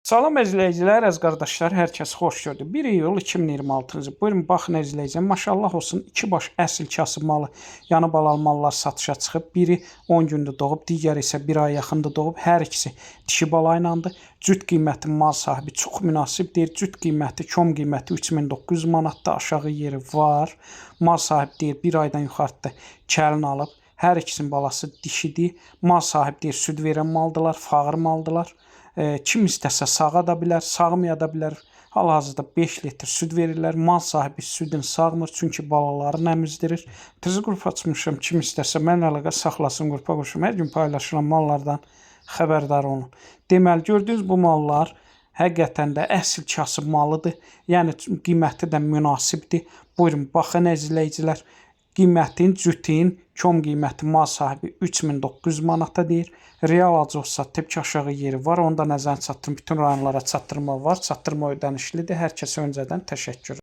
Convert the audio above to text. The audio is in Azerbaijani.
Salam izləyicilər, əziz qardaşlar, hər kəs xoş gördük. 1 iyul 2026-cı. Buyurun, baxın izləyicilər. Maşallah olsun, 2 baş əsl kasıb malı, yanı balalı mallar satışa çıxıb. Biri 10 gündə doğub, digəri isə 1 ay yaxında doğub. Hər ikisi dişi bala ilandır. Cüt qiyməti mal sahibi çox münasib deyir. Cüt qiyməti, kom qiyməti 3900 manatda, aşağı yeri var. Mal sahibi deyir 1 aydan yuxarıda kəlin alıb. Hər ikisinin balası dişidir. Mal sahibi deyir süd verən maldılar, fağır maldılar. Kim istəsə sağa da bilər, sağmaya da bilər. Hal-hazırda 5 litr süd verirlər. Mal sahibi südünü sağmır, çünki balalarını əmizdirir. Tızı qrup açmışam, kim istəsə mənlə əlaqə saxlasın, qrupa qoşum. Hər gün paylaşılan mallardan xəbərdar olun. Deməli, gördüyünüz bu mallar həqiqətən də əsl kasıb malıdır. Yəni, qiyməti də münasibdir. Buyurun, baxın əzizləyicilər. Qiymətin, cütün, kom qiyməti mal sahibi 3900 manata deyir. Real acıqsa tepki aşağı yeri var. Onda nəzərə çatdırın. Bütün rayonlara çatdırma var. Çatdırma ödənişlidir. Hər kəsə öncədən təşəkkür.